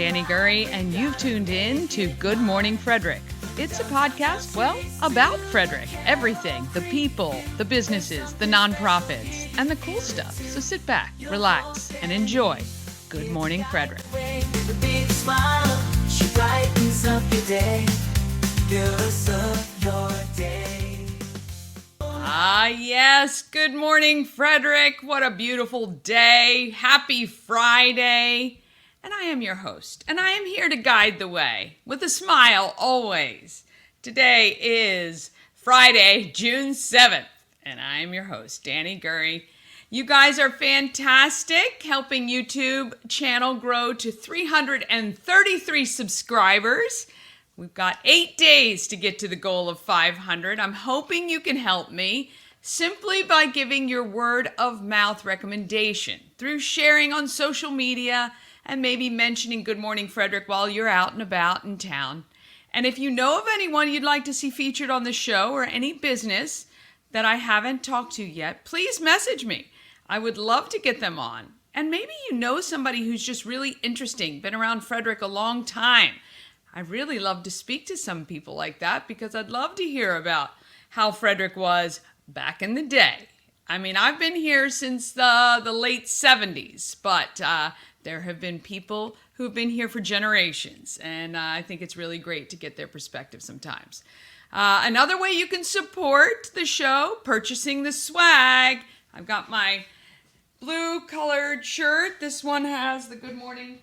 Danny Gurry, and you've tuned in to Good Morning Frederick. It's a podcast, well, about Frederick. Everything, the people, the businesses, the nonprofits, and the cool stuff. So sit back, relax, and enjoy Good Morning Frederick. She brightens up your day, fills up your day. Ah, yes. Good morning, Frederick. What a beautiful day. Happy Friday. And I am your host, and I am here to guide the way with a smile always. Today is Friday, June 7th, and I am your host, Danny Gurry. You guys are fantastic, helping YouTube channel grow to 333 subscribers. We've got 8 days to get to the goal of 500. I'm hoping you can help me simply by giving your word of mouth recommendation through sharing on social media and maybe mentioning Good Morning Frederick while you're out and about in town. And if you know of anyone you'd like to see featured on the show or any business that I haven't talked to yet, please message me. I would love to get them on. And maybe you know somebody who's just really interesting, been around Frederick a long time. I really love to speak to some people like that because I'd love to hear about how Frederick was back in the day. I mean, I've been here since the late 70s, but there have been people who've been here for generations, and I think it's really great to get their perspective sometimes. Another way you can support the show, purchasing the swag. I've got my blue colored shirt. This one has the Good Morning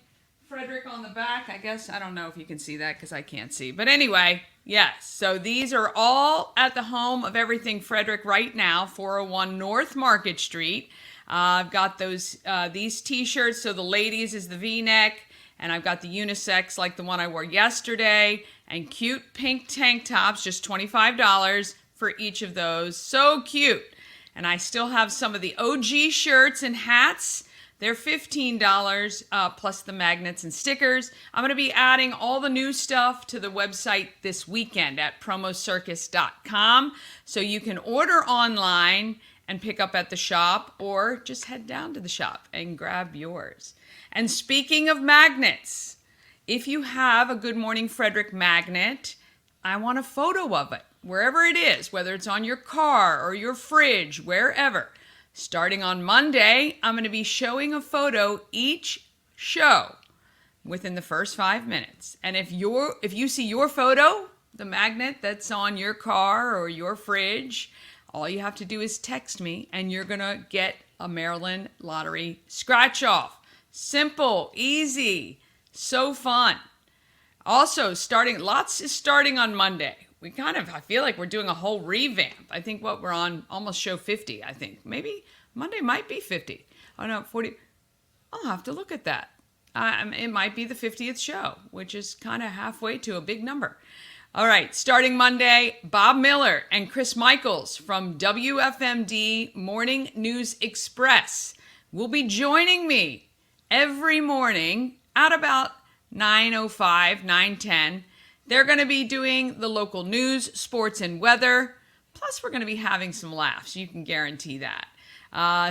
Frederick on the back. I guess, I don't know if you can see that because I can't see. But anyway, yes. So these are all at the home of Everything Frederick right now, 401 North Market Street. I've got these t-shirts. So the ladies is the V-neck, and I've got the unisex like the one I wore yesterday, and cute pink tank tops, just $25 for each of those. So cute. And I still have some of the OG shirts and hats. They're $15 plus the magnets and stickers. I'm going to be adding all the new stuff to the website this weekend at promocircus.com. So you can order online and pick up at the shop, or just head down to the shop and grab yours. And speaking of magnets, if you have a Good Morning Frederick magnet, I want a photo of it, wherever it is, whether it's on your car or your fridge, wherever. Starting on Monday, I'm going to be showing a photo each show within the first 5 minutes. And if you see your photo, the magnet that's on your car or your fridge, all you have to do is text me, and you're going to get a Maryland Lottery scratch off. Simple, easy, so fun. Also, lots is starting on Monday. I feel like we're doing a whole revamp. I think we're on almost show 50, I think. Maybe Monday might be 50. Oh no, 40. I'll have to look at that. It might be the 50th show, which is kind of halfway to a big number. All right, starting Monday, Bob Miller and Chris Michaels from WFMD Morning News Express will be joining me every morning at about 9:05, 9:10. They're going to be doing the local news, sports, and weather. Plus, we're going to be having some laughs. You can guarantee that.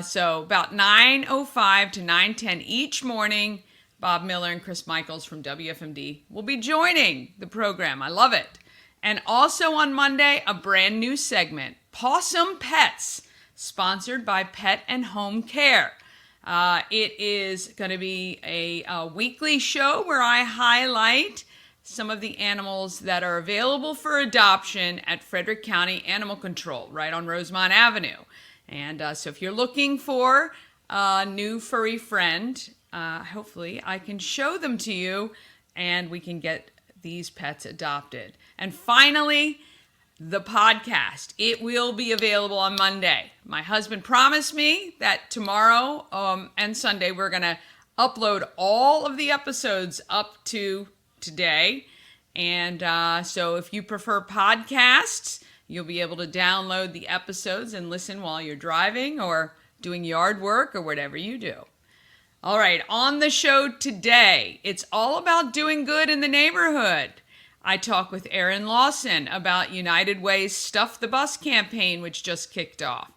So about 9:05 to 9:10 each morning, Bob Miller and Chris Michaels from WFMD will be joining the program. I love it. And also on Monday, a brand new segment, Possum Pets, sponsored by Pet and Home Care. It is going to be a weekly show where I highlight some of the animals that are available for adoption at Frederick County Animal Control, right on Rosemont Avenue. And so if you're looking for a new furry friend, hopefully I can show them to you and we can get these pets adopted. And finally, the podcast. It will be available on Monday. My husband promised me that tomorrow and Sunday we're going to upload all of the episodes up to today. And so if you prefer podcasts, you'll be able to download the episodes and listen while you're driving or doing yard work or whatever you do. All right, on the show today, it's all about doing good in the neighborhood. I talk with Aaron Lawson about United Way's Stuff the Bus campaign, which just kicked off.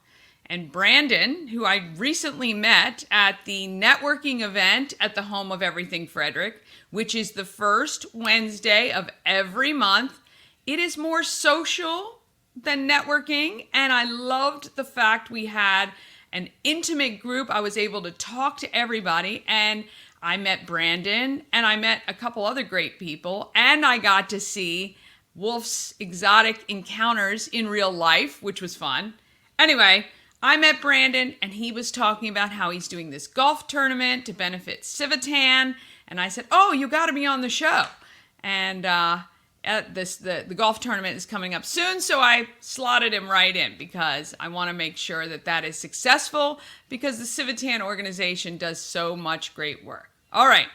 And Brandon, who I recently met at the networking event at the home of Everything Frederick, which is the first Wednesday of every month. It is more social than networking, and I loved the fact we had an intimate group. I was able to talk to everybody, and I met Brandon, and I met a couple other great people, and I got to see Wolf's exotic encounters in real life, which was fun. Anyway, I met Brandon, and he was talking about how he's doing this golf tournament to benefit Civitan, and I said, oh, you got to be on the show. And the golf tournament is coming up soon, so I slotted him right in because I want to make sure that is successful because the Civitan organization does so much great work. All right,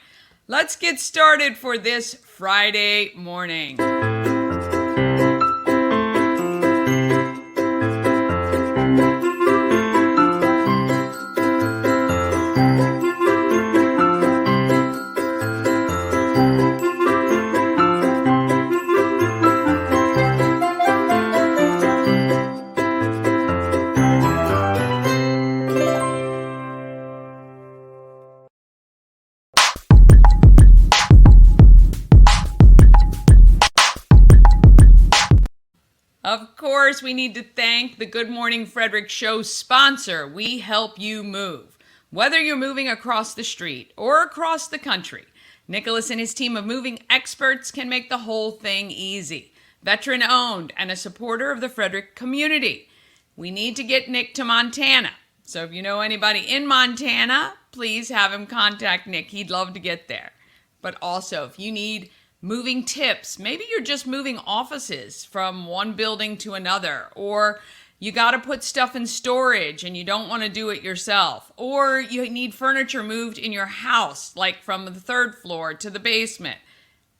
let's get started for this Friday morning. Of course, we need to thank the Good Morning Frederick show sponsor, We Help You Move. Whether you're moving across the street or across the country, Nicholas and his team of moving experts can make the whole thing easy. Veteran owned and a supporter of the Frederick community. We need to get Nick to Montana. So if you know anybody in Montana, please have him contact Nick. He'd love to get there. But also, if you need moving tips, maybe you're just moving offices from one building to another, or you got to put stuff in storage and you don't want to do it yourself, or you need furniture moved in your house, like from the third floor to the basement.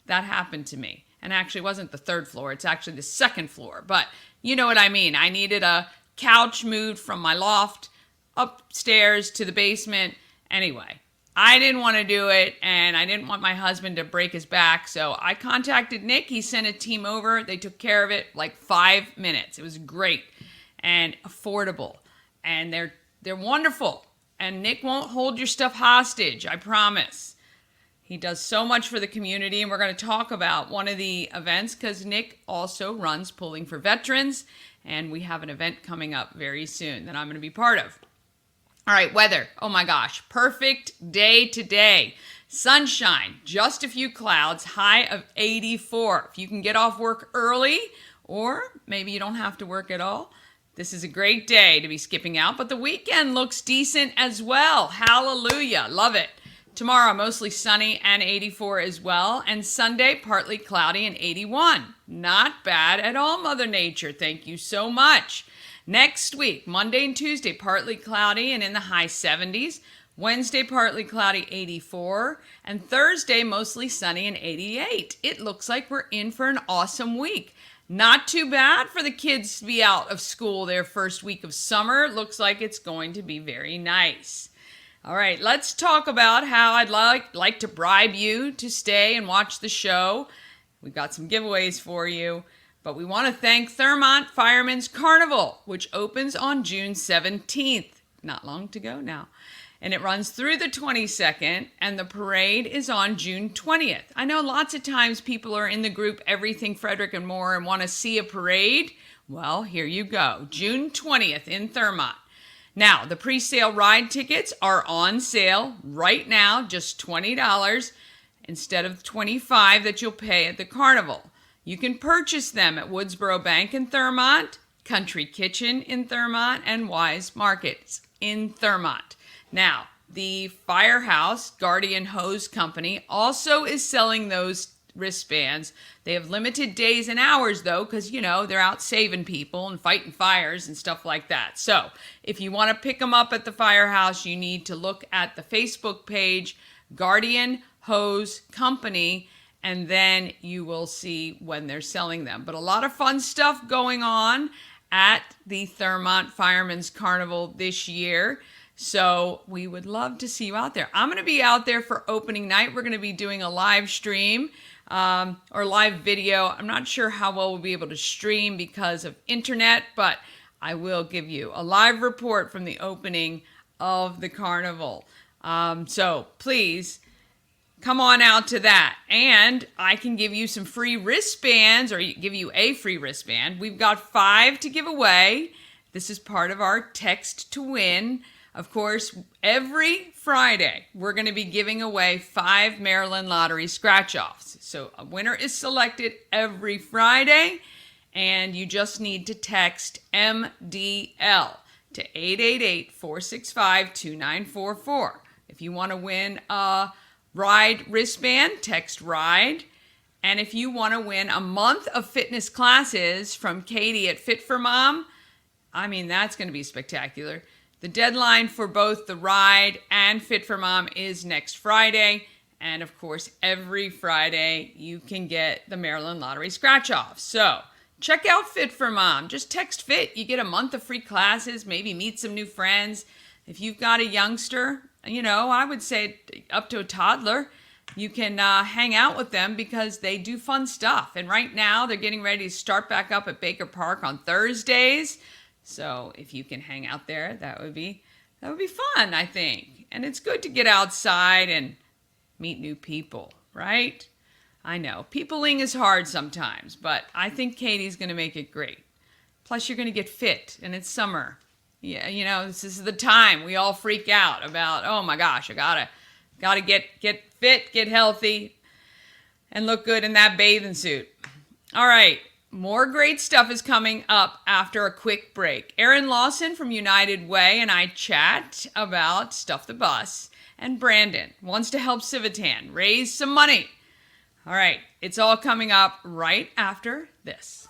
That happened to me. And actually it wasn't the third floor, it's actually the second floor, but you know what I mean. I needed a couch moved from my loft upstairs to the basement. Anyway, I didn't want to do it, and I didn't want my husband to break his back, so I contacted Nick. He sent a team over. They took care of it like 5 minutes. It was great and affordable, and they're wonderful. And Nick won't hold your stuff hostage, I promise. He does so much for the community, and we're going to talk about one of the events because Nick also runs Pulling for Veterans, and we have an event coming up very soon that I'm going to be part of. All right, weather. Oh my gosh, perfect day today. Sunshine, just a few clouds, high of 84. If you can get off work early, or maybe you don't have to work at all, this is a great day to be skipping out, but the weekend looks decent as well. Hallelujah, love it. Tomorrow, mostly sunny and 84 as well, and Sunday, partly cloudy and 81. Not bad at all, Mother Nature. Thank you so much. Next week, Monday and Tuesday, partly cloudy and in the high 70s. Wednesday, partly cloudy, 84. And Thursday, mostly sunny and 88. It looks like we're in for an awesome week. Not too bad for the kids to be out of school their first week of summer. Looks like it's going to be very nice. All right, let's talk about how I'd like to bribe you to stay and watch the show. We've got some giveaways for you. But we want to thank Thurmont Firemen's Carnival, which opens on June 17th. Not long to go now. And it runs through the 22nd, and the parade is on June 20th. I know lots of times people are in the group Everything Frederick and More and want to see a parade. Well, here you go. June 20th in Thurmont. Now, the pre-sale ride tickets are on sale right now, just $20 instead of $25 that you'll pay at the carnival. You can purchase them at Woodsboro Bank in Thurmont, Country Kitchen in Thurmont, and Wise Markets in Thurmont. Now, the Firehouse Guardian Hose Company also is selling those wristbands. They have limited days and hours, though, because, you know, they're out saving people and fighting fires and stuff like that. So, if you want to pick them up at the Firehouse, you need to look at the Facebook page, Guardian Hose Company, and then you will see when they're selling them. But a lot of fun stuff going on at the Thurmont Firemen's Carnival this year. So we would love to see you out there. I'm going to be out there for opening night. We're going to be doing a live stream or live video. I'm not sure how well we'll be able to stream because of internet, but I will give you a live report from the opening of the carnival. So please come on out to that. And I can give you some free wristbands, or give you a free wristband. We've got 5 to give away. This is part of our text to win. Of course, every Friday, we're going to be giving away 5 Maryland Lottery scratch-offs. So a winner is selected every Friday, and you just need to text MDL to 888-465-2944. If you want to win a Ride wristband, text RIDE. And if you want to win a month of fitness classes from Katie at Fit for Mom, I mean, that's going to be spectacular. The deadline for both the Ride and Fit for Mom is next Friday. And of course, every Friday you can get the Maryland Lottery scratch off. So check out Fit for Mom. Just text FIT. You get a month of free classes, maybe meet some new friends. If you've got a youngster, I would say up to a toddler, you can hang out with them because they do fun stuff. And right now they're getting ready to start back up at Baker Park on Thursdays. So if you can hang out there, that would be fun, I think. And it's good to get outside and meet new people, right? I know, peopling is hard sometimes, but I think Katie's going to make it great. Plus, you're going to get fit, and it's summer. Yeah, this is the time we all freak out about, oh my gosh, I gotta get fit, get healthy, and look good in that bathing suit. All right, more great stuff is coming up after a quick break. Aaron Lawson from United Way and I chat about Stuff the Bus, and Brandon wants to help Civitan raise some money. All right, it's all coming up right after this.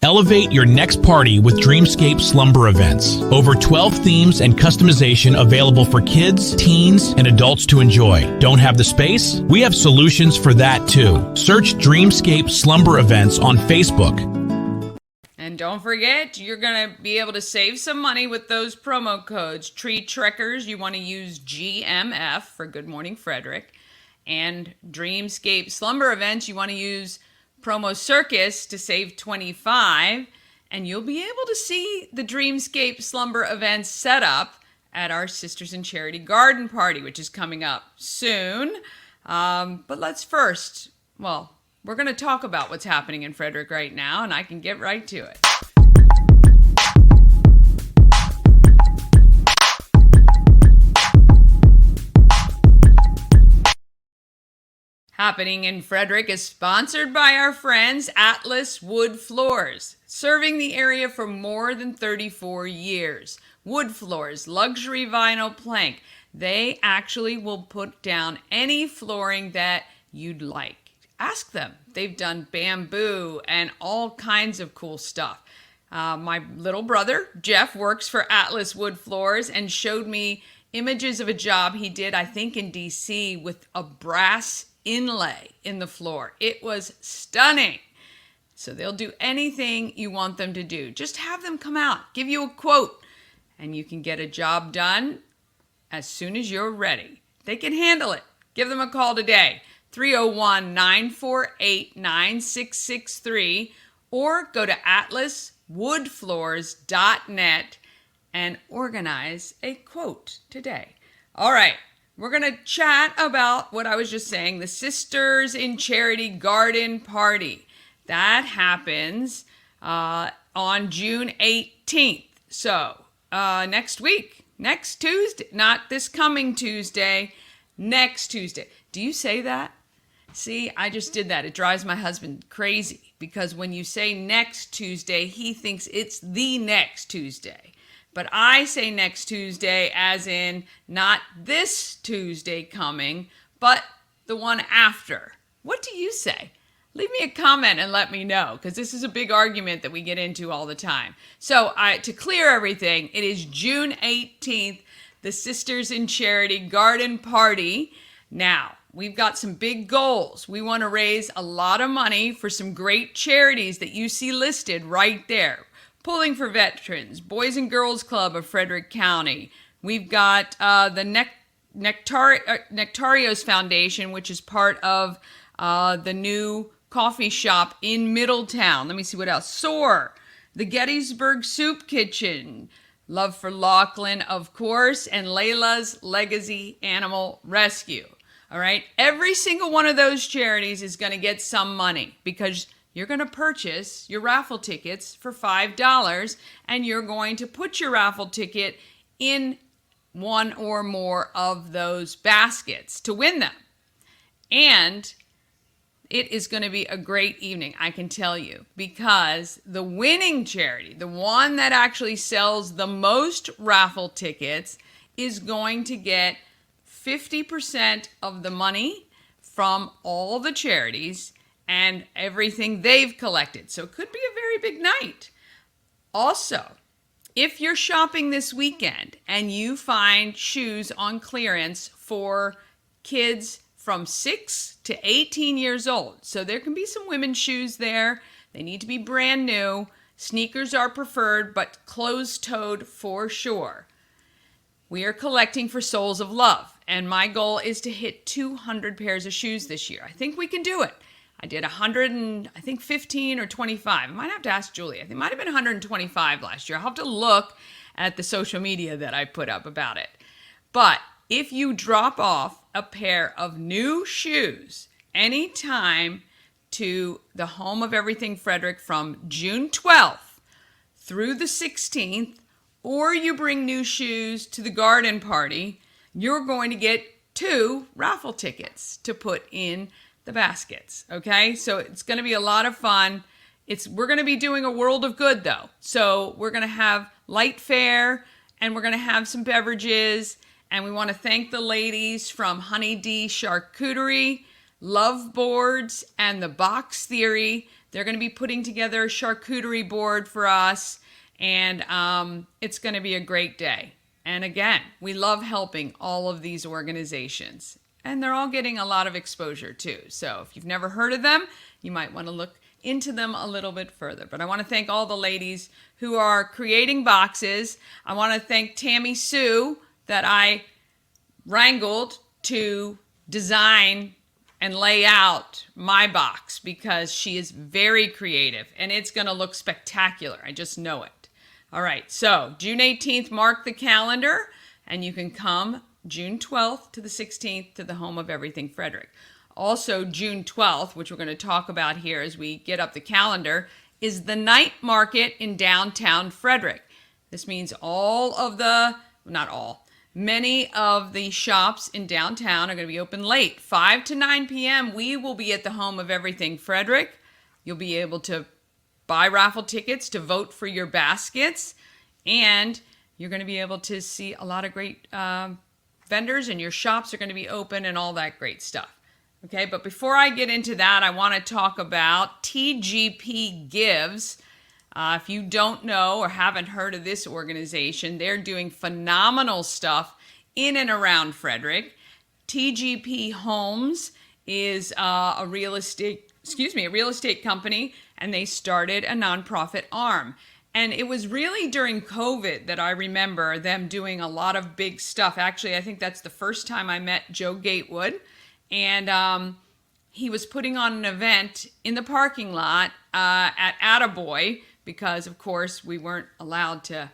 Elevate your next party with Dreamscape Slumber Events. Over 12 themes and customization available for kids, teens, and adults to enjoy. Don't have the space? We have solutions for that too. Search Dreamscape Slumber Events on Facebook. And don't forget, you're going to be able to save some money with those promo codes. Tree Trekkers, you want to use GMF for Good Morning Frederick. And Dreamscape Slumber Events, you want to use promo Circus to save 25, and you'll be able to see the Dreamscape Slumber events set up at our Sisters in Charity Garden Party, which is coming up soon. But let's first, we're going to talk about what's happening in Frederick right now, and I can get right to it. Happening in Frederick is sponsored by our friends Atlas Wood Floors, serving the area for more than 34 years. Wood Floors, luxury vinyl plank. They actually will put down any flooring that you'd like. Ask them. They've done bamboo and all kinds of cool stuff. My little brother, Jeff, works for Atlas Wood Floors and showed me images of a job he did, I think in DC, with a brass inlay in the floor. It was stunning. So they'll do anything you want them to do. Just have them come out, give you a quote, and you can get a job done as soon as you're ready. They can handle it. Give them a call today, 301-948-9663, or go to atlaswoodfloors.net and organize a quote today. All right. We're going to chat about what I was just saying, the Sisters in Charity Garden Party. That happens on June 18th. So next week, next Tuesday, not this coming Tuesday, next Tuesday. Do you say that? See, I just did that. It drives my husband crazy because when you say next Tuesday, he thinks it's the next Tuesday. But I say next Tuesday as in not this Tuesday coming, but the one after. What do you say? leave me a comment and let me know, because this is a big argument that we get into all the time. So to clear everything, it is June 18th, the Sisters in Charity Garden Party. Now, we've got some big goals. We want to raise a lot of money for some great charities that you see listed right there. Pulling for Veterans, Boys and Girls Club of Frederick County. We've got the Nectarios Foundation, which is part of the new coffee shop in Middletown. Let me see what else. SOAR, the Gettysburg Soup Kitchen, Love for Lachlan, of course, and Layla's Legacy Animal Rescue. All right. Every single one of those charities is going to get some money, because you're going to purchase your raffle tickets for $5, and you're going to put your raffle ticket in one or more of those baskets to win them. And it is going to be a great evening, I can tell you, because the winning charity, the one that actually sells the most raffle tickets, is going to get 50% of the money from all the charities and everything they've collected. So it could be a very big night. Also, if you're shopping this weekend and you find shoes on clearance for kids from 6 to 18 years old, so there can be some women's shoes there. They need to be brand new. Sneakers are preferred, but closed-toed for sure. We are collecting for Souls of Love, and my goal is to hit 200 pairs of shoes this year. I think we can do it. I did 15 or 25. I might have to ask Julie. I think it might have been 125 last year. I'll have to look at the social media that I put up about it. But if you drop off a pair of new shoes anytime to the Home of Everything Frederick from June 12th through the 16th, or you bring new shoes to the garden party, you're going to get 2 raffle tickets to put in the baskets. Okay, so it's going to be a lot of fun. We're going to be doing a world of good, though. So we're going to have light fare, and we're going to have some beverages, and we want to thank the ladies from Honey D Charcuterie, Love Boards, and the Box Theory. They're going to be putting together a charcuterie board for us, and it's going to be a great day. And again, we love helping all of these organizations. And they're all getting a lot of exposure too. So if you've never heard of them, you might want to look into them a little bit further. But I want to thank all the ladies who are creating boxes. I want to thank Tammy Sue that I wrangled to design and lay out my box, because she is very creative and it's going to look spectacular. I just know it. All right, so June 18th, mark the calendar, and you can come June 12th to the 16th to the Home of Everything Frederick. Also, June 12th, which we're going to talk about here as we get up the calendar, is the night market in downtown Frederick. This means many of the shops in downtown are going to be open late. 5 to 9 p.m. we will be at the Home of Everything Frederick. You'll be able to buy raffle tickets to vote for your baskets, and you're going to be able to see a lot of great vendors, and your shops are going to be open and all that great stuff. Okay, but before I get into that, I want to talk about TGP Gives. If you don't know or haven't heard of this organization, they're doing phenomenal stuff in and around Frederick. TGP Homes is a real estate company, and they started a nonprofit arm. And it was really during COVID that I remember them doing a lot of big stuff. Actually, I think that's the first time I met Joe Gatewood. And he was putting on an event in the parking lot at Attaboy, because, of course, we weren't allowed to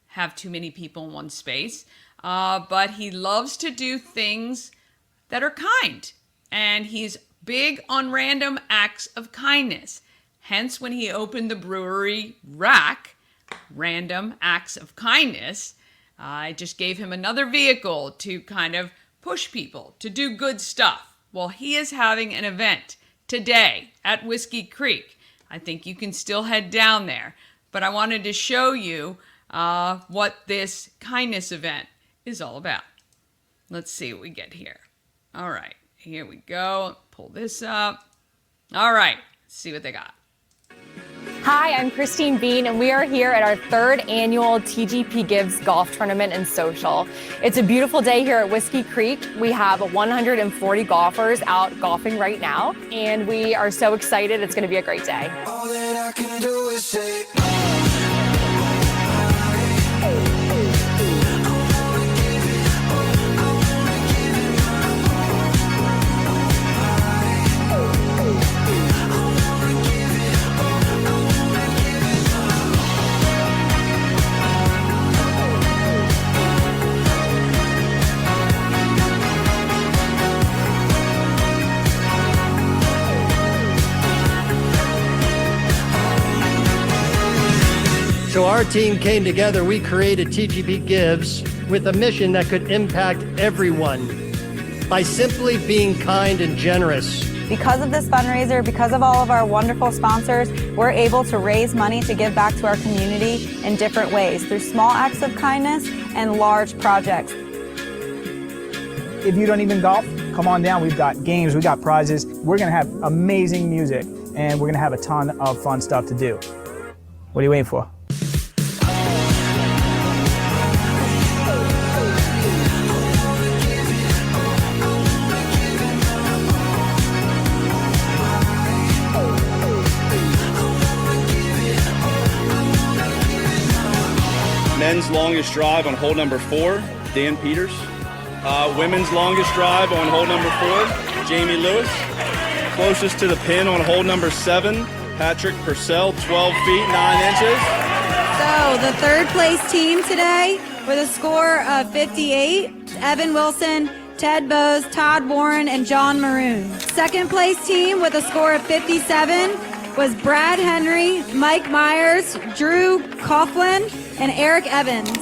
have too many people in one space. But he loves to do things that are kind. And he's big on random acts of kindness. Hence, when he opened the brewery Rack, Random Acts of Kindness, I just gave him another vehicle to kind of push people to do good stuff. Well, he is having an event today at Whiskey Creek. I think you can still head down there. But I wanted to show you what this kindness event is all about. Let's see what we get here. All right, here we go. Pull this up. All right. see what they got. Hi, I'm Christine Bean, and we are here at our third annual TGP Gives Golf Tournament and Social. It's a beautiful day here at Whiskey Creek. We have 140 golfers out golfing right now, and we are so excited. It's going to be a great day. All that I can do is say, So our team came together, we created TGP Gives with a mission that could impact everyone by simply being kind and generous. Because of this fundraiser, because of all of our wonderful sponsors, we're able to raise money to give back to our community in different ways, through small acts of kindness and large projects. If you don't even golf, come on down. We've got games, we've got prizes. We're gonna have amazing music, and we're gonna have a ton of fun stuff to do. What are you waiting for? Men's longest drive on hole number 4, Dan Peters. Women's longest drive on hole number 4, Jamie Lewis. Closest to the pin on hole number 7, Patrick Purcell, 12 feet, 9 inches. So the third place team today with a score of 58, Evan Wilson, Ted Bowes, Todd Warren, and John Maroon. Second place team with a score of 57 was Brad Henry, Mike Myers, Drew Coughlin, and Eric Evans.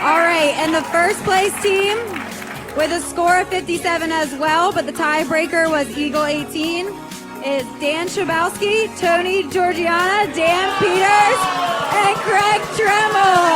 All right, and the first place team with a score of 57 as well, but the tiebreaker was Eagle 18, is Dan Schabowski, Tony Georgiana, Dan Peters, and Craig Dremel.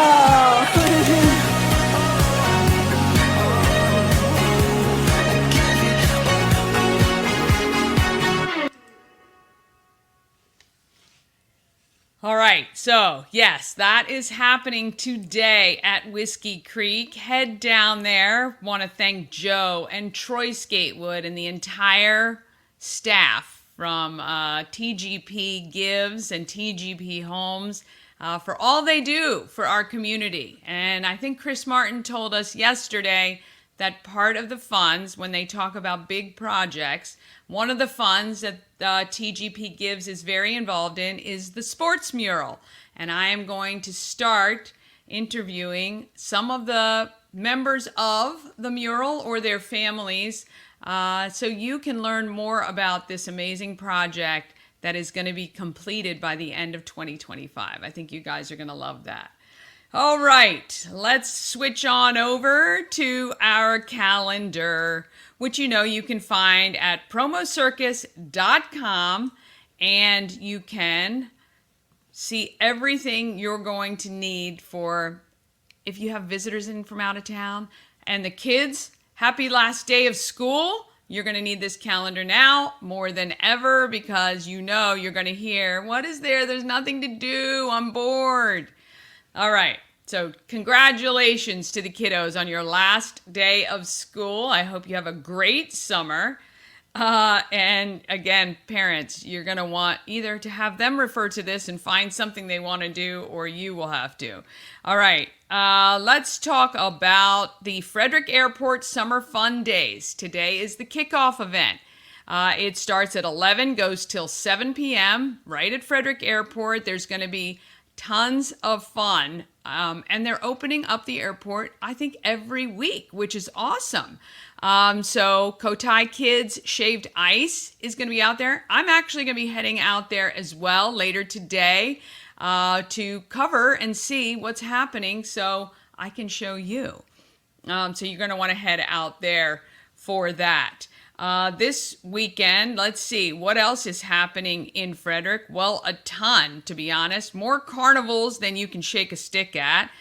All right, so yes, that is happening today at Whiskey Creek. Head down there. Want to thank Joe and Troy Skatewood and the entire staff from TGP Gives and TGP Homes for all they do for our community. And I think Chris Martin told us yesterday that part of the funds, when they talk about big projects, one of the funds that TGP Gives is very involved in is the sports mural. And I am going to start interviewing some of the members of the mural or their families so you can learn more about this amazing project that is going to be completed by the end of 2025. I think you guys are going to love that. All right, let's switch on over to our calendar, which you can find at promocircus.com, and you can see everything you're going to need for if you have visitors in from out of town. And the kids, happy last day of school. You're going to need this calendar now more than ever because you're going to hear, what is there? There's nothing to do. I'm bored. All right. So congratulations to the kiddos on your last day of school. I hope you have a great summer. And again, parents, you're going to want either to have them refer to this and find something they want to do, or you will have to. All right. Let's talk about the Frederick Airport Summer Fun Days. Today is the kickoff event. It starts at 11, goes till 7 p.m. right at Frederick Airport. There's going to be tons of fun. And they're opening up the airport, I think, every week, which is awesome. So Cotai Kids Shaved Ice is going to be out there. I'm actually going to be heading out there as well later today to cover and see what's happening so I can show you. So you're going to want to head out there for that. This weekend, let's see, what else is happening in Frederick? Well, a ton, to be honest. More carnivals than you can shake a stick at.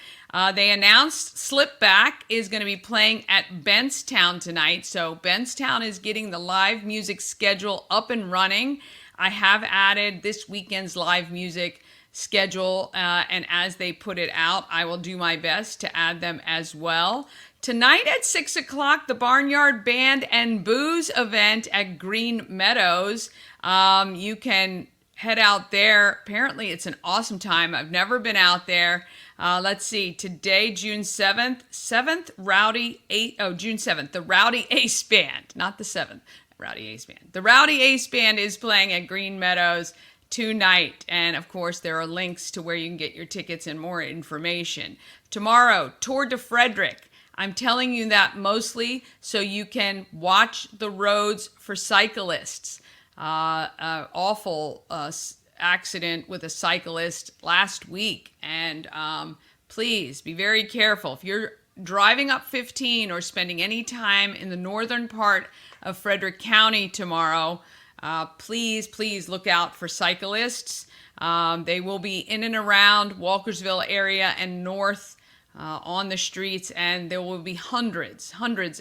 They announced Slipback is going to be playing at Bentstown tonight. So Bentstown is getting the live music schedule up and running. I have added this weekend's live music schedule, and as they put it out, I will do my best to add them as well. Tonight at 6 o'clock, the Barnyard Band and Booze event at Green Meadows. You can head out there. Apparently, it's an awesome time. I've never been out there. Let's see. Today, June 7th, June 7th, the Rowdy Ace Band, not the 7th, Rowdy Ace Band. The Rowdy Ace Band is playing at Green Meadows tonight. And of course, there are links to where you can get your tickets and more information. Tomorrow, Tour de Frederick. I'm telling you that mostly so you can watch the roads for cyclists. Awful accident with a cyclist last week, and please be very careful. If you're driving up 15 or spending any time in the northern part of Frederick County tomorrow, please look out for cyclists. They will be in and around Walkersville area and north on the streets, and there will be hundreds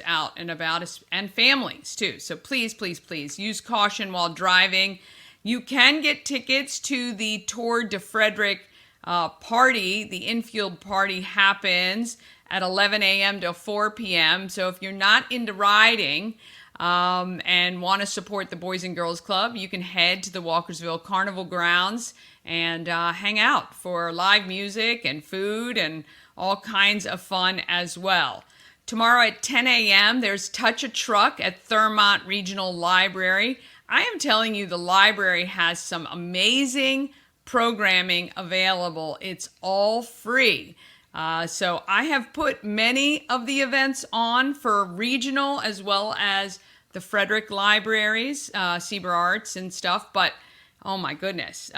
out and about, and families too. So please use caution while driving. You can get tickets to the Tour de Frederick party. The infield party happens at 11 a.m. to 4 p.m. So if you're not into riding and want to support the Boys and Girls Club, you can head to the Walkersville Carnival grounds and hang out for live music and food and all kinds of fun as well. Tomorrow at 10 a.m., there's Touch a Truck at Thurmont Regional Library. I am telling you, the library has some amazing programming available. It's all free. So I have put many of the events on for regional as well as the Frederick libraries, Seaber Arts and stuff, but oh my goodness.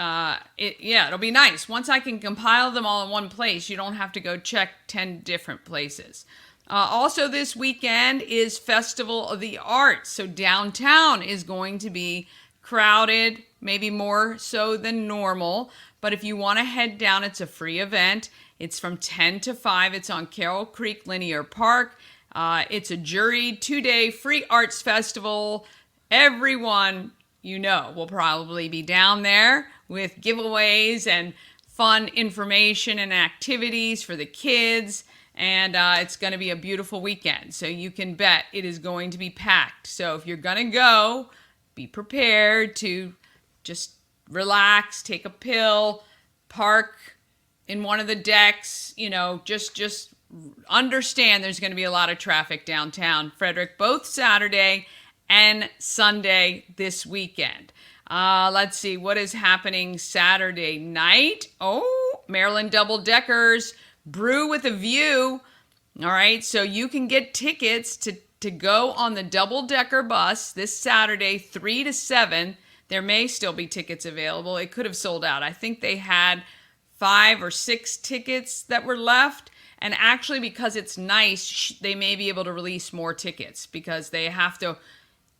It'll be nice. Once I can compile them all in one place, you don't have to go check 10 different places. Also this weekend is Festival of the Arts. So downtown is going to be crowded, maybe more so than normal. But if you want to head down, it's a free event. It's from 10 to 5. It's on Carroll Creek Linear Park. It's a juried 2-day free arts festival. Everyone you know will probably be down there with giveaways and fun information and activities for the kids. And it's going to be a beautiful weekend. So you can bet it is going to be packed. So if you're going to go, be prepared to just relax, take a pill, park in one of the decks, just understand there's going to be a lot of traffic downtown Frederick, both Saturday and Sunday this weekend. Let's see what is happening Saturday night. Oh, Maryland Double Deckers, Brew with a View. All right, so you can get tickets to go on the double-decker bus this Saturday, 3 to 7. There may still be tickets available. It could have sold out. I think they had 5 or 6 tickets that were left. And actually, because it's nice, they may be able to release more tickets because they have to.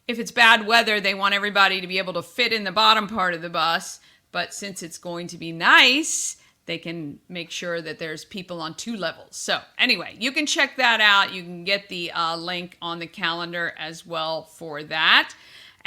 If it's bad weather, they want everybody to be able to fit in the bottom part of the bus. But since it's going to be nice, they can make sure that there's people on 2 levels. So anyway, you can check that out. You can get the link on the calendar as well for that.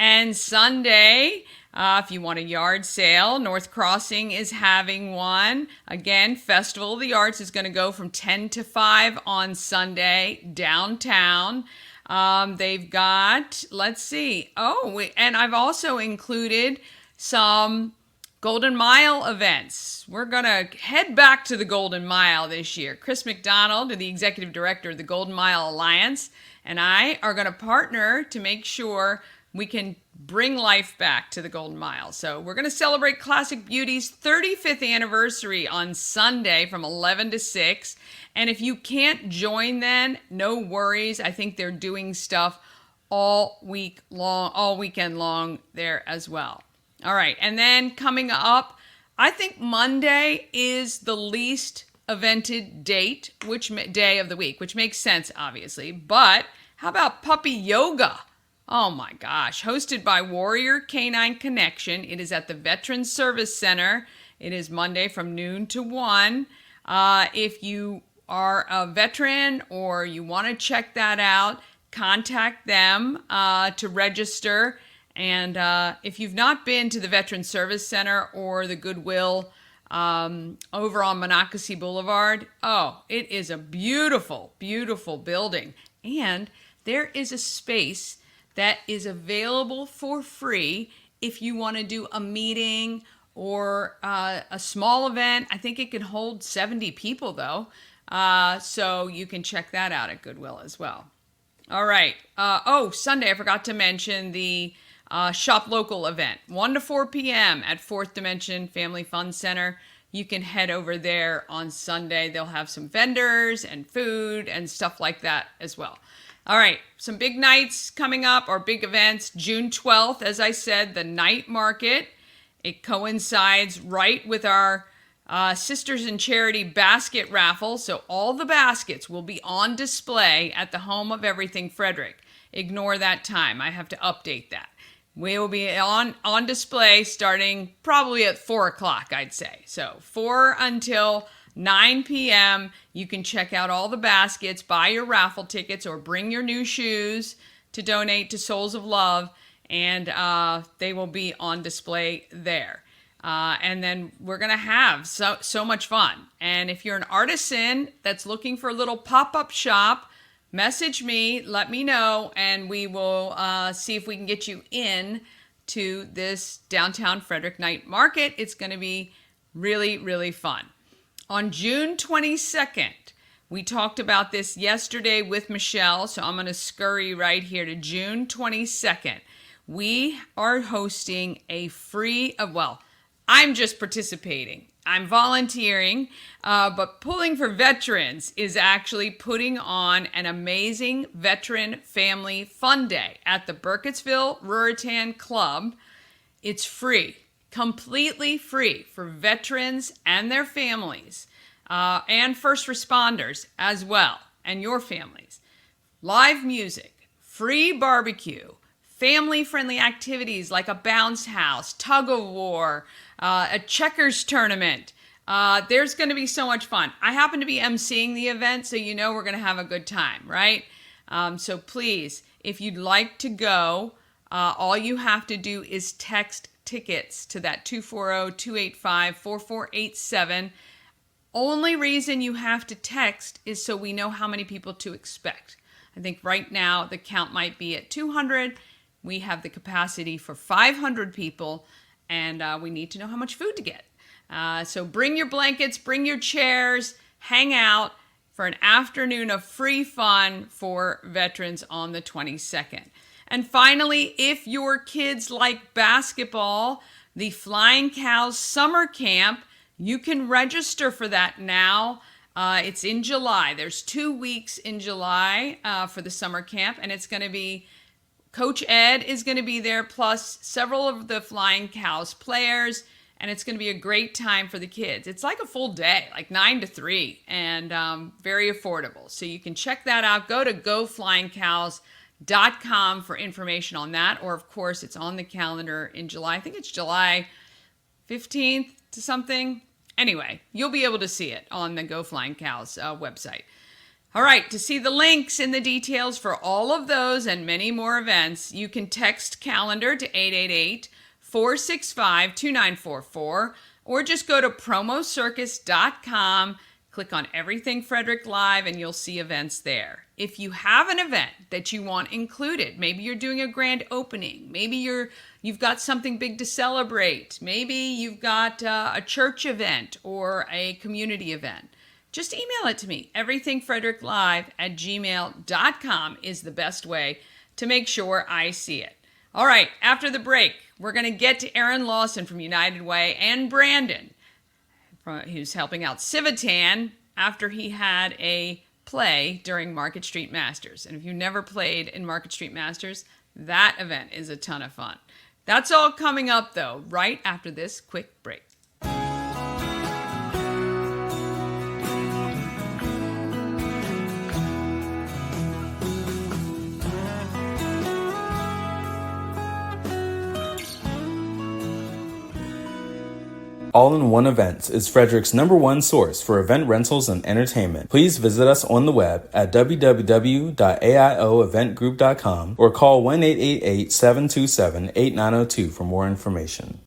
And Sunday, if you want a yard sale, North Crossing is having one. Again, Festival of the Arts is going to go from 10 to 5 on Sunday downtown. They've got, let's see. And I've also included some Golden Mile events. We're going to head back to the Golden Mile this year. Chris McDonald, the executive director of the Golden Mile Alliance, and I are going to partner to make sure we can bring life back to the Golden Mile. So we're going to celebrate Classic Beauty's 35th anniversary on Sunday from 11 to 6. And if you can't join then, no worries. I think they're doing stuff all weekend long there as well. All right. And then coming up, I think Monday is the least evented day of the week, which makes sense, obviously. But how about puppy yoga? Oh my gosh, hosted by Warrior Canine Connection. It is at the Veterans Service Center. It is Monday from noon to 1. If you are a veteran or you want to check that out, contact them to register And if you've not been to the Veteran Service Center or the Goodwill over on Monocacy Boulevard, oh, it is a beautiful, beautiful building. And there is a space that is available for free if you want to do a meeting or a small event. I think it can hold 70 people though. So you can check that out at Goodwill as well. All right. Sunday, I forgot to mention the Shop Local event, 1 to 4 p.m. at 4th Dimension Family Fun Center. You can head over there on Sunday. They'll have some vendors and food and stuff like that as well. All right, some big nights coming up, or big events. June 12th, as I said, the night market. It coincides right with our Sisters in Charity basket raffle. So all the baskets will be on display at the home of Everything Frederick. Ignore that time. I have to update that. We will be on display starting probably at 4 o'clock, I'd say. So 4 until 9 p.m. You can check out all the baskets, buy your raffle tickets, or bring your new shoes to donate to Souls of Love, and they will be on display there. And then we're going to have so much fun. And if you're an artisan that's looking for a little pop-up shop, message me, let me know, and we will see if we can get you in to this downtown Frederick night market. It's going to be really, really fun. On June 22nd, we talked about this yesterday with Michelle, so I'm going to scurry right here to June 22nd. We are hosting a free, I'm just participating. I'm volunteering, but Pulling for Veterans is actually putting on an amazing veteran family fun day at the Burkittsville Ruritan Club. It's free, completely free for veterans and their families, and first responders as well, and your families. Live music, free barbecue, family-friendly activities like a bounce house, tug of war, a checkers tournament. There's going to be so much fun. I happen to be emceeing the event, so you know we're going to have a good time, right? So please, if you'd like to go, all you have to do is text tickets to that 240-285-4487. Only reason you have to text is so we know how many people to expect. I think right now the count might be at 200. We have the capacity for 500 people, and we need to know how much food to get. So bring your blankets, bring your chairs, hang out for an afternoon of free fun for veterans on the 22nd. And finally, if your kids like basketball, the Flying Cows Summer Camp, you can register for that now. It's in July. There's 2 weeks in July for the summer camp, and it's going to be Coach Ed is going to be there, plus several of the Flying Cows players, and it's going to be a great time for the kids. It's like a full day, like 9 to 3, and very affordable. So you can check that out. Go to goflyingcows.com for information on that, or of course it's on the calendar in July. I think it's July 15th to something. Anyway, you'll be able to see it on the Go Flying Cows website. All right, to see the links and the details for all of those and many more events, you can text calendar to 888-465-2944, or just go to promocircus.com, click on Everything Frederick Live, and you'll see events there. If you have an event that you want included, maybe you're doing a grand opening, maybe you've got something big to celebrate, maybe you've got a church event or a community event, just email it to me. everythingfredericklive@gmail.com is the best way to make sure I see it. All right, after the break, we're going to get to Aaron Lawson from United Way and Brandon, who's helping out Civitan after he had a play during Market Street Masters. And if you've never played in Market Street Masters, that event is a ton of fun. That's all coming up, though, right after this quick break. All-in-One Events is Frederick's #1 source for event rentals and entertainment. Please visit us on the web at www.aioeventgroup.com or call 1-888-727-8902 for more information.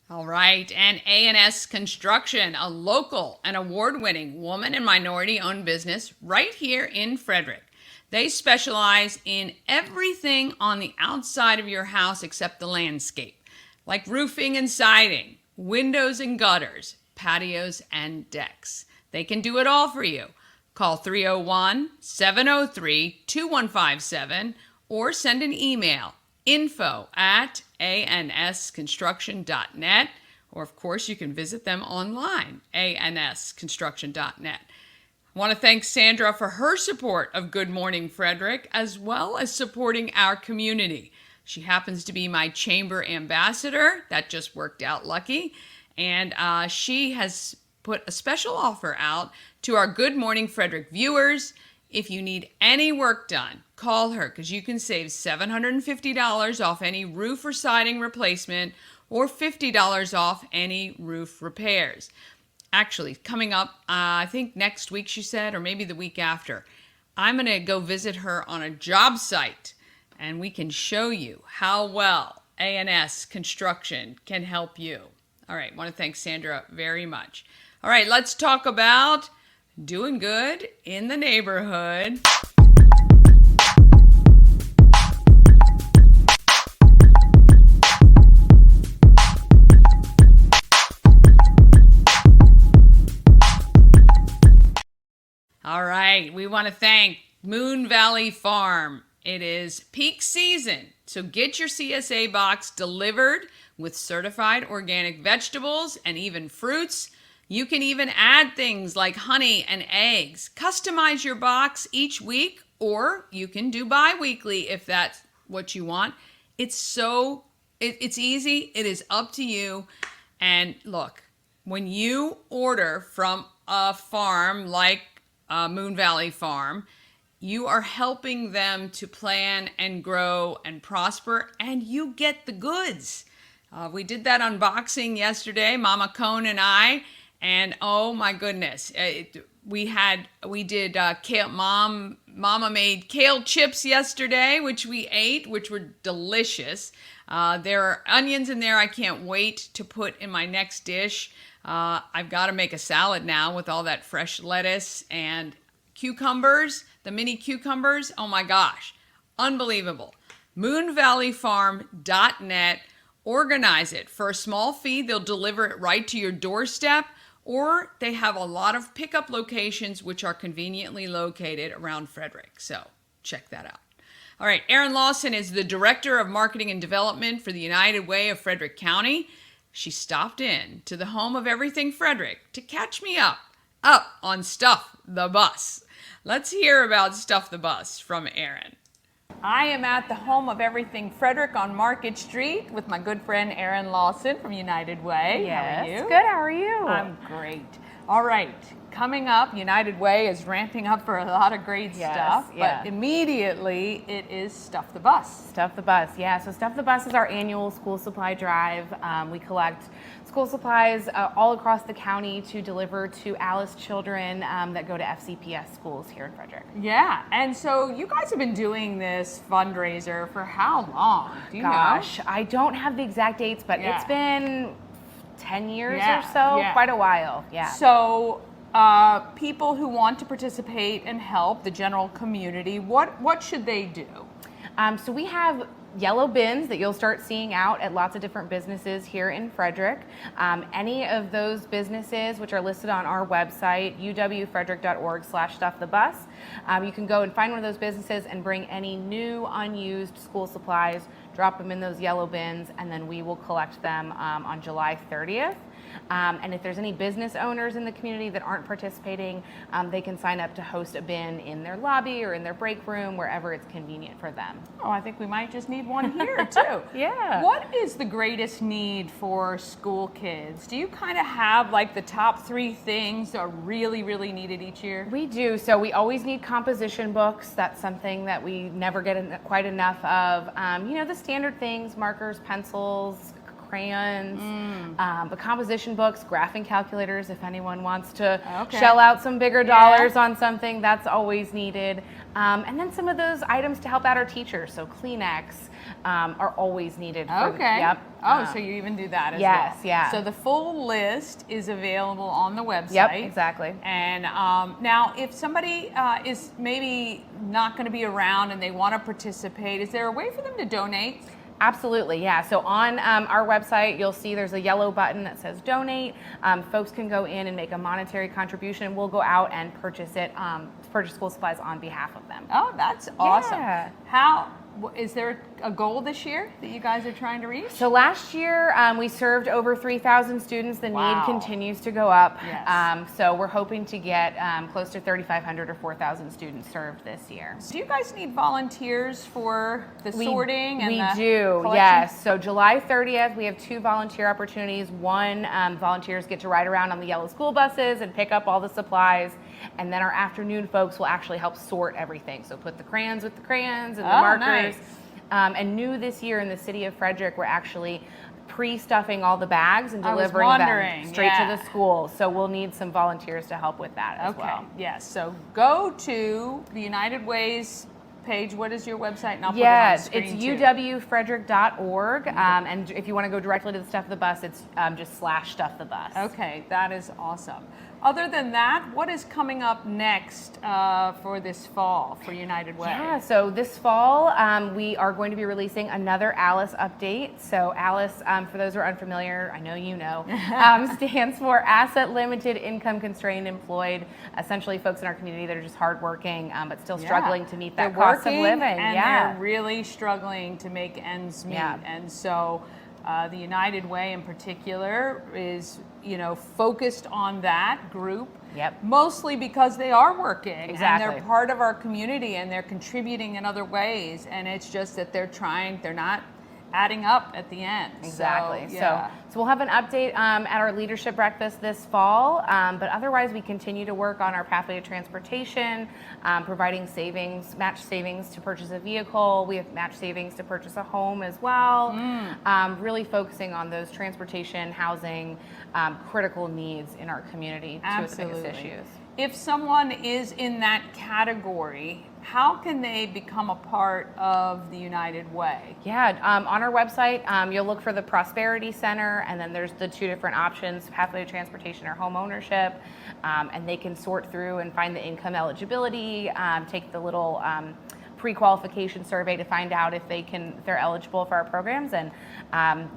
All right, and A&S Construction, a local and award-winning woman and minority-owned business right here in Frederick. They specialize in everything on the outside of your house except the landscape, like roofing and siding, windows and gutters, patios and decks. They can do it all for you. Call 301-703-2157 or send an email, info@ansconstruction.net, or of course you can visit them online, ansconstruction.net. I want to thank Sandra for her support of Good Morning Frederick, as well as supporting our community. She happens to be my chamber ambassador. That just worked out lucky. And she has put a special offer out to our Good Morning Frederick viewers. If you need any work done, call her because you can save $750 off any roof or siding replacement or $50 off any roof repairs. Actually, coming up, I think next week she said, or maybe the week after, I'm going to go visit her on a job site, and we can show you how well A&S Construction can help you. All right, I want to thank Sandra very much. All right, let's talk about doing good in the neighborhood. All right, we want to thank Moon Valley Farm. It is peak season, so get your CSA box delivered with certified organic vegetables and even fruits. You can even add things like honey and eggs. Customize your box each week, or you can do bi-weekly if that's what you want. It's easy. It is up to you. And look, when you order from a farm like Moon Valley Farm, you are helping them to plan and grow and prosper, and you get the goods. We did that unboxing yesterday, Mama Cone and I, and oh my goodness, we did kale. Mama made kale chips yesterday, which we ate, which were delicious. There are onions in there I can't wait to put in my next dish. I've got to make a salad now with all that fresh lettuce and cucumbers, the mini cucumbers. Oh my gosh, unbelievable. moonvalleyfarm.net. Organize it. For a small fee, they'll deliver it right to your doorstep, or they have a lot of pickup locations which are conveniently located around Frederick. So check that out. All right, Erin Lawson is the Director of Marketing and Development for the United Way of Frederick County. She stopped in to the home of everything Frederick to catch me up on Stuff the Bus. Let's hear about Stuff the Bus from Erin. I am at the home of everything Frederick on Market Street with my good friend Erin Lawson from United Way. Yes. How are you? Good, how are you? I'm great. All right, coming up, United Way is ramping up for a lot of great stuff, but immediately it is Stuff the Bus. Stuff the Bus, yeah. So Stuff the Bus is our annual school supply drive. We collect school supplies all across the county to deliver to Alice children that go to FCPS schools here in Frederick. Yeah, and so you guys have been doing this fundraiser for how long? Do you know? I don't have the exact dates, but it's been 10 years or so, quite a while. Yeah. So people who want to participate and help the general community, what should they do? So we have yellow bins that you'll start seeing out at lots of different businesses here in Frederick. Any of those businesses, which are listed on our website, uwfrederick.org/stuffthebus, you can go and find one of those businesses and bring any new unused school supplies, drop them in those yellow bins, and then we will collect them on July 30th. And if there's any business owners in the community that aren't participating, they can sign up to host a bin in their lobby or in their break room, wherever it's convenient for them. Oh, I think we might just need one here too. Yeah. What is the greatest need for school kids? Do you kind of have like the top 3 things that are really, really needed each year? We do. So we always need composition books. That's something that we never get quite enough of. The standard things, markers, pencils, crayons, but composition books, graphing calculators, if anyone wants to shell out some bigger dollars on something, that's always needed. And then some of those items to help out our teachers, so Kleenex are always needed. So you even do that as well. Yes, yeah. So the full list is available on the website. Yep, exactly. And now, if somebody is maybe not going to be around and they want to participate, is there a way for them to donate? Absolutely, yeah. So on our website, you'll see there's a yellow button that says donate. Folks can go in and make a monetary contribution. We'll go out and purchase school supplies on behalf of them. Oh, that's awesome. Yeah. Is there a goal this year that you guys are trying to reach? So last year we served over 3,000 students. The need continues to go up. Yes. So we're hoping to get close to 3,500 or 4,000 students served this year. Do you guys need volunteers for the sorting and the do, collection? yes. So July 30th, we have 2 volunteer opportunities. One, volunteers get to ride around on the yellow school buses and pick up all the supplies. And then our afternoon folks will actually help sort everything. So put the crayons with the crayons and the markers. Nice. And new this year in the city of Frederick, we're actually pre-stuffing all the bags and delivering them straight to the school. So we'll need some volunteers to help with that as well. Yes. So go to the United Way's page. What is your website? And I'll put it on the screen it's uwfrederick.org. And if you want to go directly to the Stuff the Bus, it's just /Stuff the Bus. Okay, that is awesome. Other than that, what is coming up next for this fall for United Way? Yeah, so this fall we are going to be releasing another ALICE update. So ALICE, for those who are unfamiliar, I know you know, stands for Asset Limited Income Constrained Employed. Essentially folks in our community that are just hardworking but still struggling to meet that cost of living. And they're really struggling to make ends meet. And so the United Way in particular is, focused on that group. Mostly because they are working and they're part of our community and they're contributing in other ways. And it's just that they're not adding up at the end. Exactly. So we'll have an update at our leadership breakfast this fall, but otherwise we continue to work on our pathway to transportation, providing match savings to purchase a vehicle. We have match savings to purchase a home as well. Really focusing on those transportation, housing, critical needs in our community. Absolutely. Two of the biggest issues. If someone is in that category, how can they become a part of the United Way? Yeah, on our website, you'll look for the Prosperity Center, and then there's the 2 different options, pathway to transportation or home ownership, and they can sort through and find the income eligibility, take the little pre-qualification survey to find out if they're eligible for our programs, and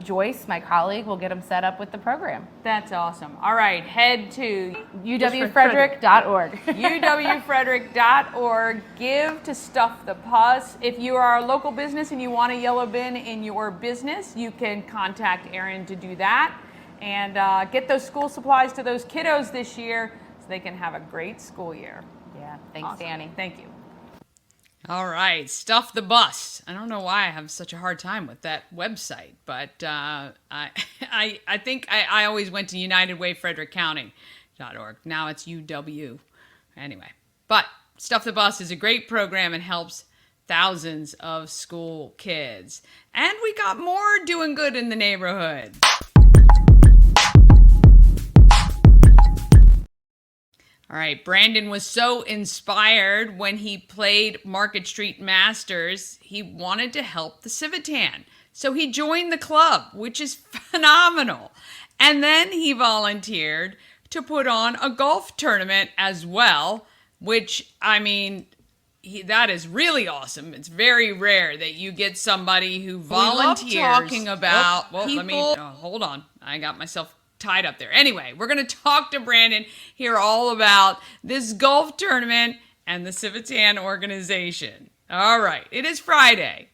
Joyce, my colleague, will get them set up with the program. That's awesome. All right, head to uwfrederick.org. uwfrederick.org. Give to Stuff the Bus. If you are a local business and you want a yellow bin in your business, you can contact Erin to do that and get those school supplies to those kiddos this year so they can have a great school year. Yeah, thanks, awesome. Danny. Thank you. All right, Stuff the Bus. I don't know why I have such a hard time with that website, but I think I always went to UnitedWayFrederickCounty.org. Now it's UW. Anyway, but Stuff the Bus is a great program and helps thousands of school kids. And we got more doing good in the neighborhood. All right, Brandon was so inspired when he played Market Street Masters, he wanted to help the Civitan. So he joined the club, which is phenomenal. And then he volunteered to put on a golf tournament as well, which, that is really awesome. It's very rare that you get somebody who volunteers. We love talking about people. Hold on. I got myself tied up there. Anyway, we're going to talk to Brandon here all about this golf tournament and the Civitan organization. All right, it is Friday.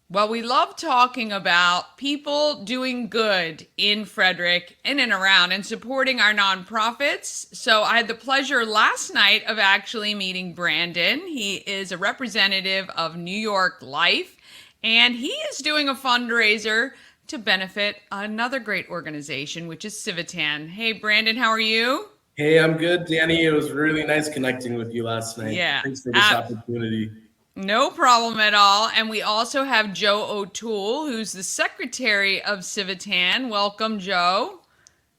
Well, we love talking about people doing good in Frederick, in and around, and supporting our nonprofits. So I had the pleasure last night of actually meeting Brandon. He is a representative of New York Life, and he is doing a fundraiser to benefit another great organization, which is Civitan. Hey, Brandon, how are you? Hey, I'm good, Danny. It was really nice connecting with you last night. Yeah. Thanks for this opportunity. No problem at all. And we also have Joe O'Toole, who's the secretary of Civitan. Welcome, Joe.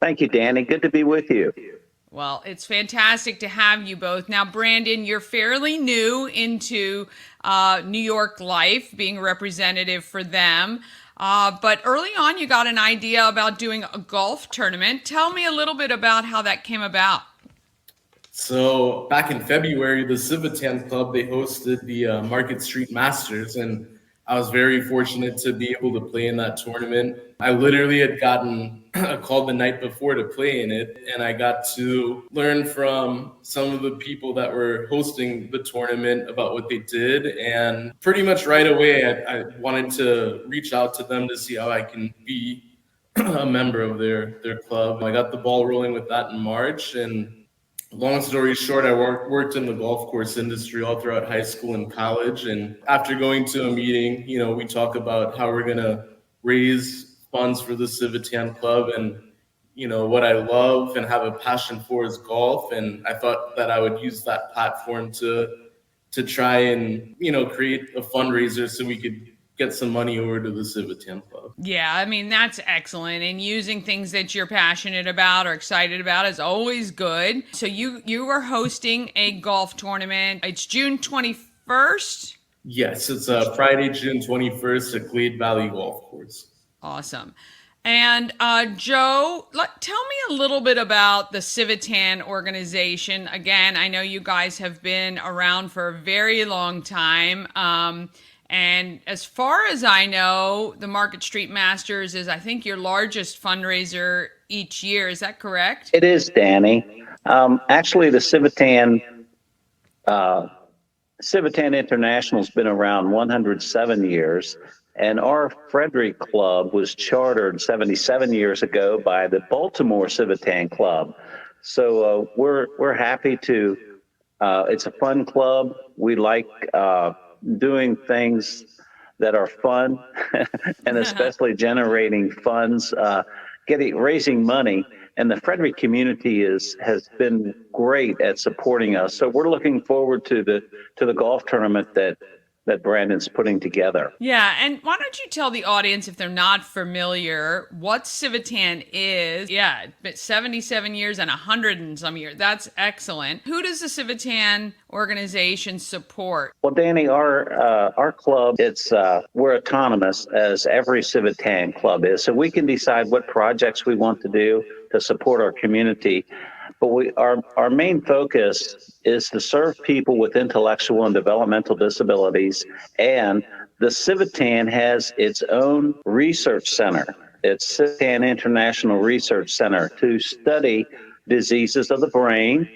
Thank you, Danny. Good to be with you. Well, it's fantastic to have you both. Now, Brandon, you're fairly new into New York life, being a representative for them. But early on, you got an idea about doing a golf tournament. Tell me a little bit about how that came about. So back in February, the Civitan Club, they hosted the Market Street Masters, and I was very fortunate to be able to play in that tournament. I literally had gotten a call the night before to play in it, and I got to learn from some of the people that were hosting the tournament about what they did. And pretty much right away, I wanted to reach out to them to see how I can be a member of their club. I got the ball rolling with that in March, and long story short, I worked in the golf course industry all throughout high school and college. And after going to a meeting, we talk about how we're going to raise funds for the Civitan Club. And, what I love and have a passion for is golf. And I thought that I would use that platform to try and, create a fundraiser so we could get some money over to the Civitan Club. Yeah, I mean, that's excellent. And using things that you're passionate about or excited about is always good. So you were hosting a golf tournament. It's June 21st? Yes, it's Friday, June 21st at Glade Valley Golf Course. Awesome. And Joe, tell me a little bit about the Civitan organization. Again, I know you guys have been around for a very long time. And as far as I know, the Market Street Masters is, I think, your largest fundraiser each year. Is that correct? It is, Danny. Actually, the Civitan International has been around 107 years, and our Frederick Club was chartered 77 years ago by the Baltimore Civitan Club. So we're happy to. It's a fun club. We like doing things that are fun and especially generating funds, raising money. And the Frederick community has been great at supporting us. So we're looking forward to the golf tournament that Brandon's putting together. Yeah, and why don't you tell the audience, if they're not familiar, what Civitan is? Yeah, but 77 years and 100 and some years. That's excellent. Who does the Civitan organization support? Well, Danny, our club, we're autonomous, as every Civitan club is. So we can decide what projects we want to do to support our community. But our main focus is to serve people with intellectual and developmental disabilities. And the Civitan has its own research center. It's Civitan International Research Center to study diseases of the brain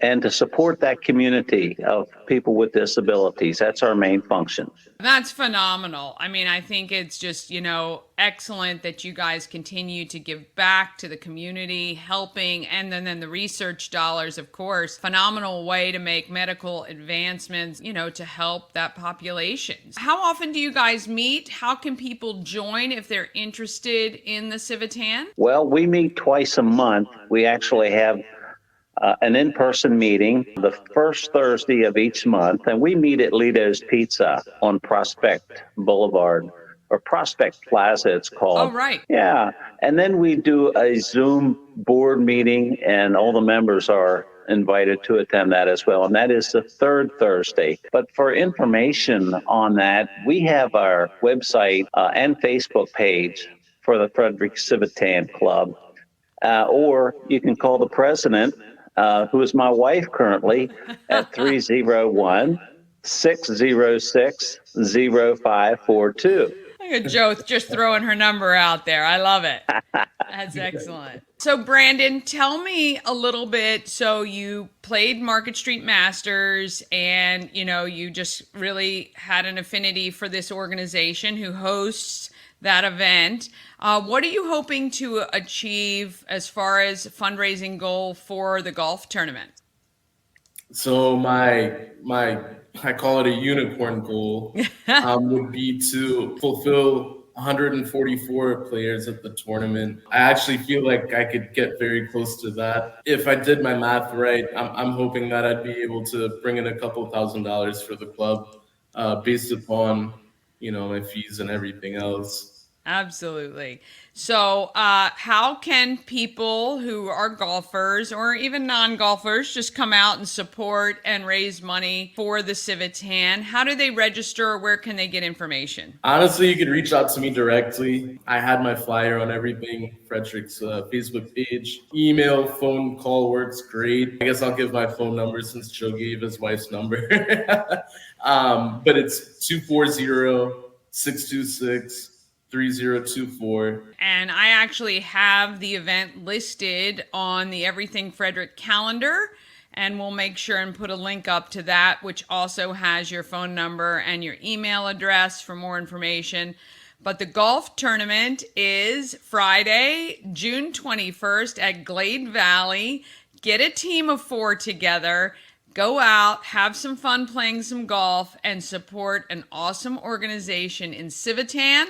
and to support that community of people with disabilities. That's our main function. That's phenomenal. I mean, I think it's just, excellent that you guys continue to give back to the community, helping, and then the research dollars, of course. Phenomenal way to make medical advancements, to help that population. How often do you guys meet? How can people join if they're interested in the Civitan? Well, we meet twice a month. We actually have an in-person meeting the first Thursday of each month, and we meet at Lito's Pizza on Prospect Boulevard, or Prospect Plaza, it's called. Oh, right. Yeah, and then we do a Zoom board meeting, and all the members are invited to attend that as well, and that is the third Thursday. But for information on that, we have our website and Facebook page for the Frederick Civitan Club, or you can call the president, who is my wife currently, at 301-606-0542. Look at Joe just throwing her number out there. I love it. That's excellent. So, Brandon, tell me a little bit. So you played Market Street Masters and, you just really had an affinity for this organization who hosts that event. What are you hoping to achieve as far as fundraising goal for the golf tournament? So I call it a unicorn goal, would be to fulfill 144 players at the tournament. I actually feel like I could get very close to that. If I did my math right, I'm hoping that I'd be able to bring in a couple $1,000s for the club, based upon, my fees and everything else. Absolutely. So, how can people who are golfers or even non-golfers just come out and support and raise money for the Civitan? How do they register? Where can they get information? Honestly, you could reach out to me directly. I had my flyer on everything, Frederick's Facebook page. Email, phone call works great. I guess I'll give my phone number since Joe gave his wife's number. But it's 240-626-3024. And I actually have the event listed on the Everything Frederick calendar, and we'll make sure and put a link up to that, which also has your phone number and your email address for more information. But the golf tournament is Friday, June 21st at Glade Valley. Get a team of 4 together. Go out, have some fun playing some golf, and support an awesome organization in Civitan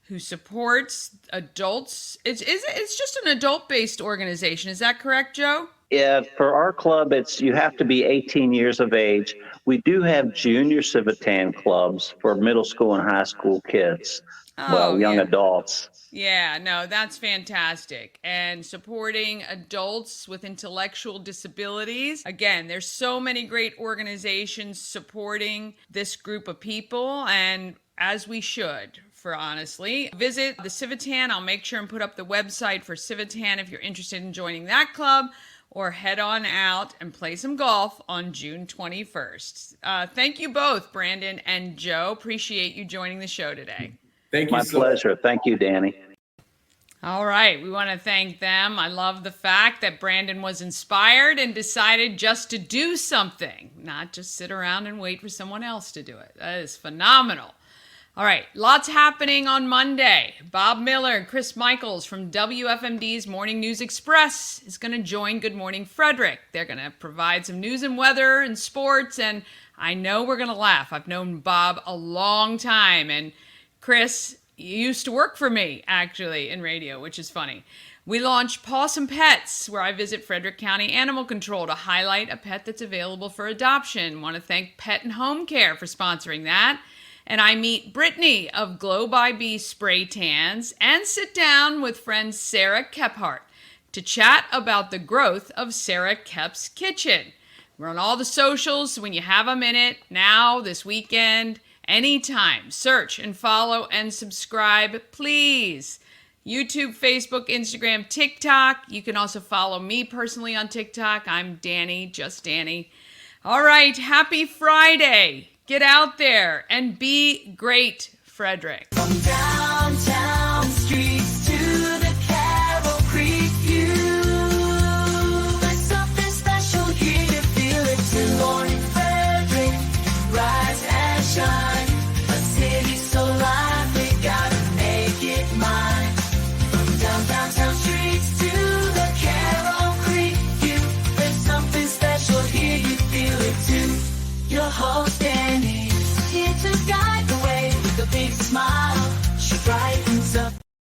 who supports adults. It's just an adult-based organization. Is that correct, Joe? Yeah, for our club, you have to be 18 years of age. We do have junior Civitan clubs for middle school and high school kids. Young adults. Yeah, no, that's fantastic. And supporting adults with intellectual disabilities. Again, there's so many great organizations supporting this group of people, and as we should, for honestly. Visit the Civitan. I'll make sure and put up the website for Civitan if you're interested in joining that club, or head on out and play some golf on June 21st. Thank you both, Brandon and Joe. Appreciate you joining the show today. Thank you. My pleasure. Thank you, Danny. All right. We want to thank them. I love the fact that Brandon was inspired and decided just to do something, not just sit around and wait for someone else to do it. That is phenomenal. All right. Lots happening on Monday. Bob Miller and Chris Michaels from WFMD's Morning News Express is going to join Good Morning Frederick. They're going to provide some news and weather and sports, and I know we're going to laugh. I've known Bob a long time, and Chris used to work for me, actually, in radio, which is funny. We launched Pawsome Pets, where I visit Frederick County Animal Control to highlight a pet that's available for adoption. Want to thank Pet and Home Care for sponsoring that. And I meet Brittany of Glow by Bee Spray Tans and sit down with friend Sarah Kephart to chat about the growth of Sarah Kep's Kitchen. We're on all the socials, so when you have a minute, now, this weekend, anytime, search and follow and subscribe, please. YouTube, Facebook, Instagram, TikTok. You can also follow me personally on TikTok. I'm Danny, just Danny. All right, happy Friday. Get out there and be great, Frederick. From downtown streets to the Carroll Creek view, there's something special here, you feel it too. Morning Frederick, rise and shine. A city so lively, gotta make it mine. From downtown streets to the Carroll Creek view, there's something special here, you feel it too. Your host Danny, here to guide the way with a big smile. She bright